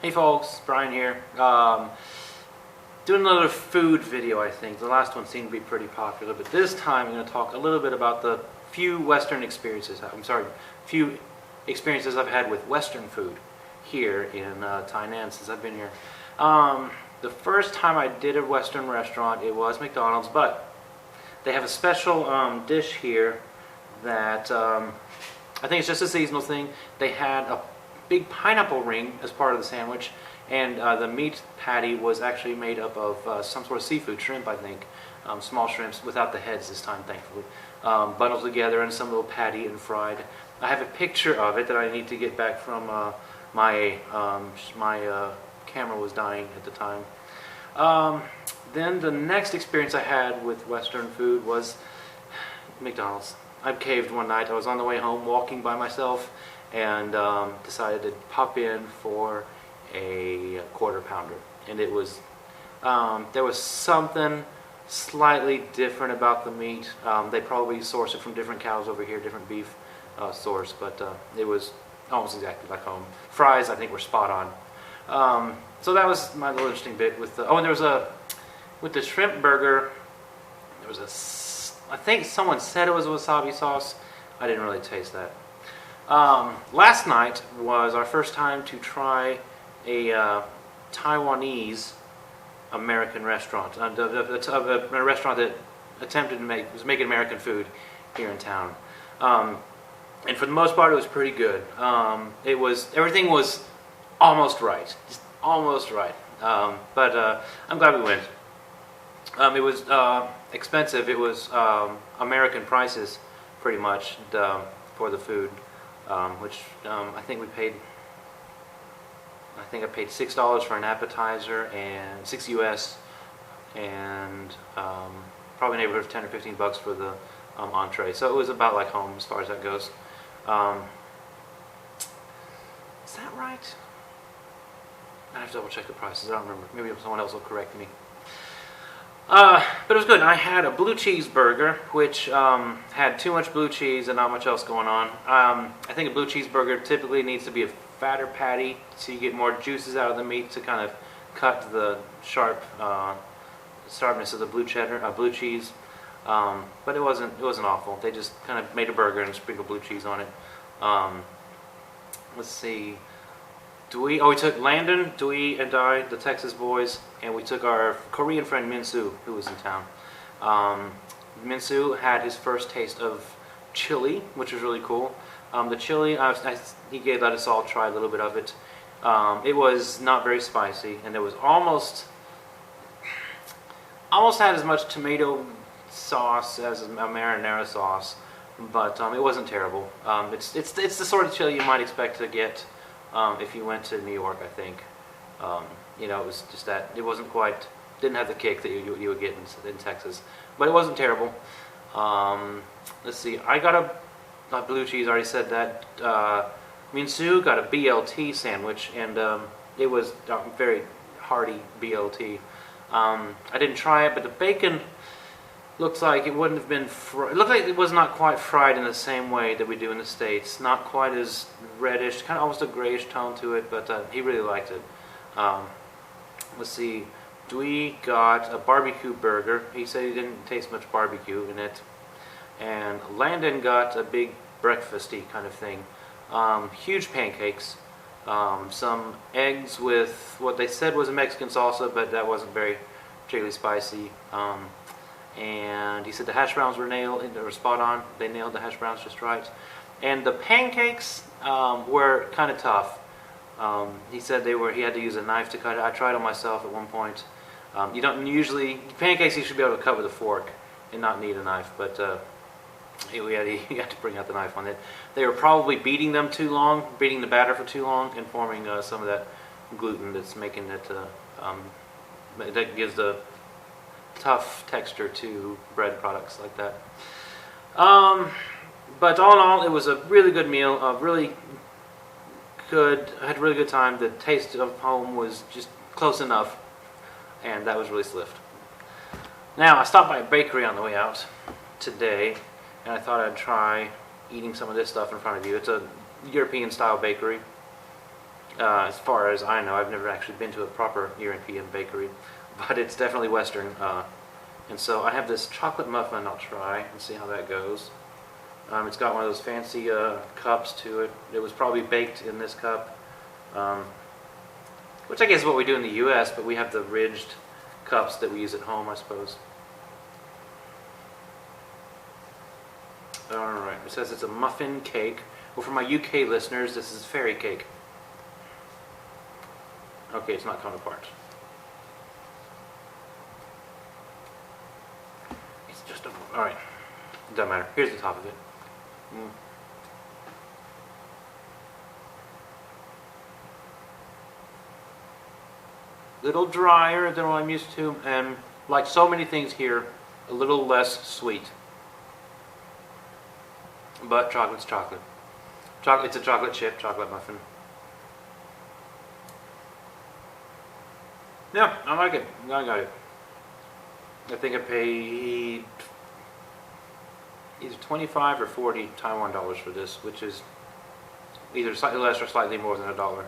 Hey folks, Brian here. Doing another food video, I think. The last one seemed to be pretty popular, but this time I'm going to talk a little bit about the few experiences I've had with Western food here in Tainan since I've been here. The first time I did a Western restaurant, it was McDonald's, but they have a special dish here that I think it's just a seasonal thing. They had a big pineapple ring as part of the sandwich, and the meat patty was actually made up of some sort of seafood, shrimp I think, small shrimps without the heads this time thankfully, bundled together in some little patty and fried. I have a picture of it that I need to get back from my camera was dying at the time. Then the next experience I had with Western food was McDonald's. I caved one night. I was on the way home walking by myself and decided to pop in for a quarter pounder, and it was there was something slightly different about the meat. They probably source it from different cows over here, different beef source, but it was almost exactly like home. Fries I think were spot on. So that was my little interesting bit with the, and there was with the shrimp burger, there was I think someone said it was a wasabi sauce. I didn't really taste that. Last night was our first time to try a Taiwanese American restaurant, a restaurant that attempted to make American food here in town, and for the most part it was pretty good. Everything was almost right, just almost right, but I'm glad we went. It was expensive. It was American prices pretty much for the food. Which I think I paid $6 for an appetizer and $6 US, and probably neighborhood of 10 or 15 bucks for the entree. So it was about like home as far as that goes. Is that right? I have to double check the prices. I don't remember. Maybe someone else will correct me. But it was good. I had a blue cheese burger, which had too much blue cheese and not much else going on. I think a blue cheeseburger typically needs to be a fatter patty, so you get more juices out of the meat to kind of cut the sharpness of the blue cheese. But it wasn't awful. They just kind of made a burger and sprinkled blue cheese on it. Let's see. We took Landon, Dewey, and I, the Texas boys, and we took our Korean friend Minsu, who was in town. Minsu had his first taste of chili, which was really cool. The chili, he let us all try a little bit of it. It was not very spicy, and it was almost had as much tomato sauce as a marinara sauce, but it wasn't terrible. It's the sort of chili you might expect to get if you went to New York, I think. It was just that it didn't have the kick that you would get in Texas, but it wasn't terrible. Let's see, I got a blue cheese. I already said that. Minsu got a BLT sandwich, and it was very hearty BLT. I didn't try it, but the bacon looks like it wouldn't have been it looked like it was not quite fried in the same way that we do in the States. Not quite as reddish, kind of almost a grayish tone to it, but he really liked it. Let's see, Dewey got a barbecue burger. He said he didn't taste much barbecue in it. And Landon got a big breakfasty kind of thing. Huge pancakes, some eggs with what they said was a Mexican salsa, but that wasn't very particularly spicy. And he said the hash browns were spot on. They nailed the hash browns just right. And the pancakes were kind of tough. He said he had to use a knife to cut it. I tried them myself at one point. You don't usually, pancakes you should be able to cut with a fork and not need a knife, but he had to bring out the knife on it. They were probably beating the batter for too long, and forming some of that gluten that's making it, that gives the tough texture to bread products like that. But all in all, it was a really good meal. I had a really good time. The taste of home was just close enough, and that was really slift. Now, I stopped by a bakery on the way out today, and I thought I'd try eating some of this stuff in front of you. It's a European-style bakery. As far as I know, I've never actually been to a proper European bakery, but it's definitely Western. And so I have this chocolate muffin I'll try and see how that goes. It's got one of those fancy cups to it. It was probably baked in this cup, which I guess is what we do in the U.S., but we have the ridged cups that we use at home, I suppose. Alright, it says it's a muffin cake. Well, for my UK listeners, this is fairy cake. Okay, it's not coming apart. It's just a... Alright, it doesn't matter. Here's the top of it. Little drier than what I'm used to, and like so many things here, a little less sweet. But chocolate's chocolate. It's a chocolate chip, chocolate muffin. Yeah, I like it. I got it. I think I paid either 25 or 40 Taiwan dollars for this, which is either slightly less or slightly more than $1.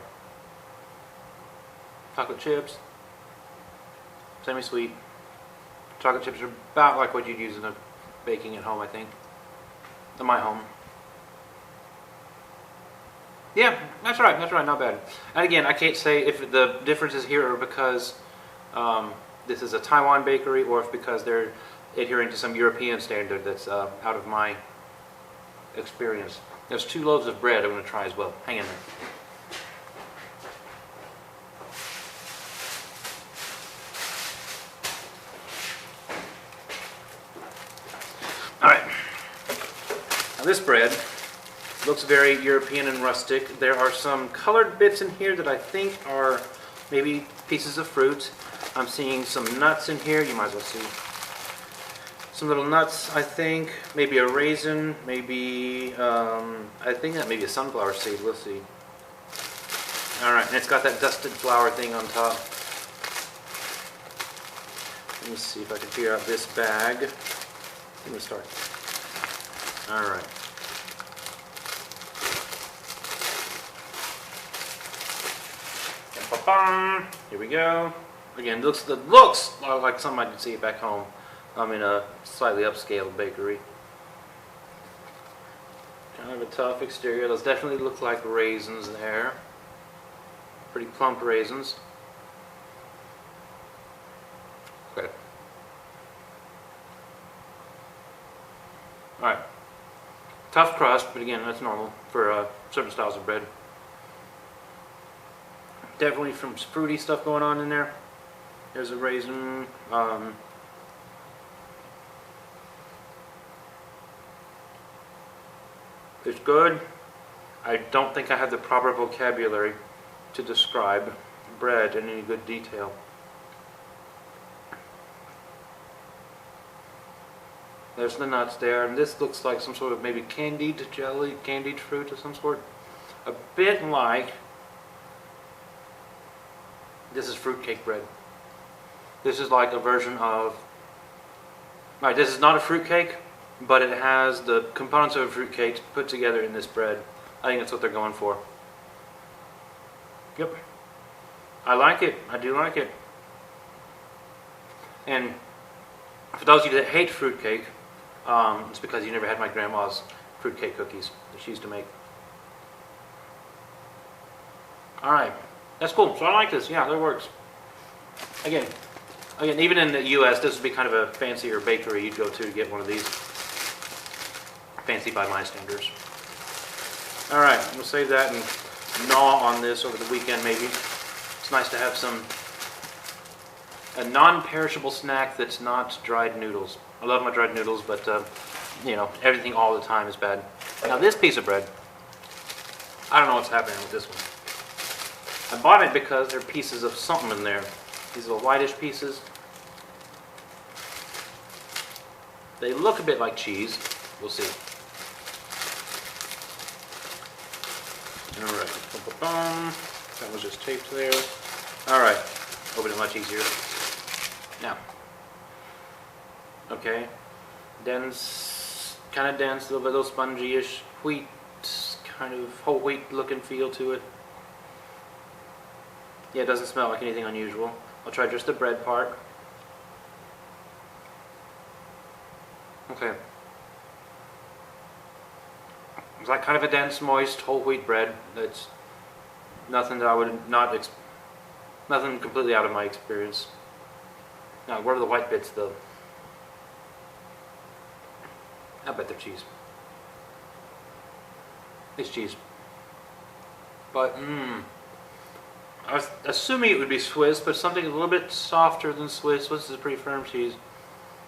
Chocolate chips, semi-sweet. Chocolate chips are about like what you'd use in a baking at home, I think. In my home. Yeah, that's right, not bad. And again, I can't say if the differences here are because this is a Taiwan bakery or if because they're adhering to some European standard that's out of my experience. There's 2 loaves of bread I'm going to try as well. Hang in there. Alright, now this bread looks very European and rustic. There are some colored bits in here that I think are maybe pieces of fruit. I'm seeing some nuts in here, you might as well see. Some little nuts, I think. Maybe a raisin, maybe, I think that may be a sunflower seed, we'll see. Alright, and it's got that dusted flour thing on top. Let me see if I can figure out this bag. Let me start. Alright. Here we go. Again, it looks like something I could see back home. I'm in a slightly upscale bakery. Kind of a tough exterior. Those definitely look like raisins there. Pretty plump raisins. Okay. Alright. Tough crust, but again, that's normal for certain styles of bread. Definitely some fruity stuff going on in there. There's a raisin. It's good. I don't think I have the proper vocabulary to describe bread in any good detail. There's the nuts there, and this looks like some sort of maybe candied jelly, candied fruit of some sort. A bit like, this is fruitcake bread. This is like a version of, right, this is not a fruitcake, but it has the components of a fruitcake put together in this bread. I think that's what they're going for. Yep. I like it. I do like it. And for those of you that hate fruitcake, it's because you never had my grandma's fruitcake cookies that she used to make. Alright. That's cool. So I like this. Yeah, that works. Again, even in the U.S., this would be kind of a fancier bakery you'd go to get one of these. Fancy by my standards. All right, we'll save that and gnaw on this over the weekend maybe. It's nice to have a non-perishable snack that's not dried noodles. I love my dried noodles, but you know, everything all the time is bad. Now this piece of bread, I don't know what's happening with this one. I bought it because there are pieces of something in there. These little whitish pieces. They look a bit like cheese. We'll see. Alright. That was just taped there. Alright. Open it much easier. Now. Okay. Dense. Kind of dense. A little spongy-ish. Wheat. Kind of whole wheat looking feel to it. Yeah, it doesn't smell like anything unusual. I'll try just the bread part. Okay. It's like kind of a dense, moist, whole wheat bread. That's nothing that I would not, nothing completely out of my experience. Now, what are the white bits though? I bet they're cheese. It's cheese. But, I was assuming it would be Swiss, but something a little bit softer than Swiss. Swiss is a pretty firm cheese.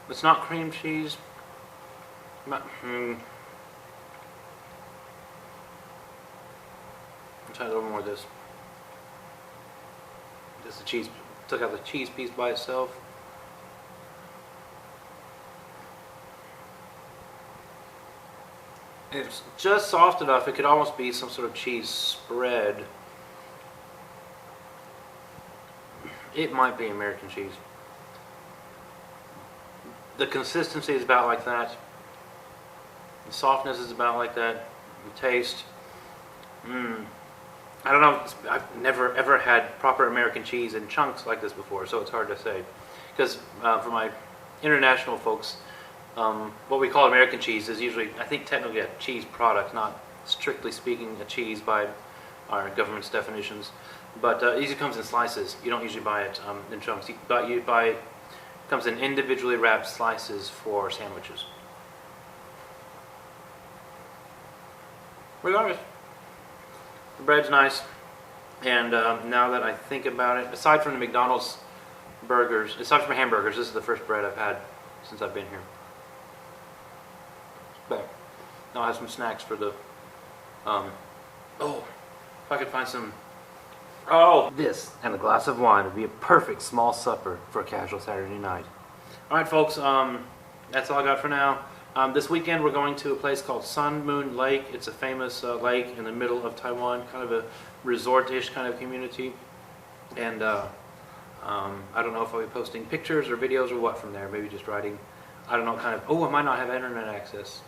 It's not cream cheese. I'll try a little more of this. Just the cheese, took out the cheese piece by itself. It's just soft enough, it could almost be some sort of cheese spread. It might be American cheese. The consistency is about like that. The softness is about like that. The taste. I don't know, I've never ever had proper American cheese in chunks like this before, so it's hard to say. Because for my international folks, what we call American cheese is usually, I think technically a cheese product, not strictly speaking a cheese by our government's definitions. But it usually comes in slices. You don't usually buy it in chunks. You buy it comes in individually wrapped slices for sandwiches. Regardless, the bread's nice, and now that I think about it, aside from the McDonald's burgers, aside from hamburgers, this is the first bread I've had since I've been here. But now I have some snacks for the, oh, if I could find some, this and a glass of wine would be a perfect small supper for a casual Saturday night. Alright folks, that's all I got for now. This weekend we're going to a place called Sun Moon Lake. It's a famous lake in the middle of Taiwan, kind of a resort-ish kind of community. And I don't know if I'll be posting pictures or videos or what from there, maybe just writing, I don't know, kind of, I might not have internet access.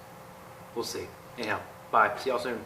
We'll see. Anyhow, bye. See y'all soon.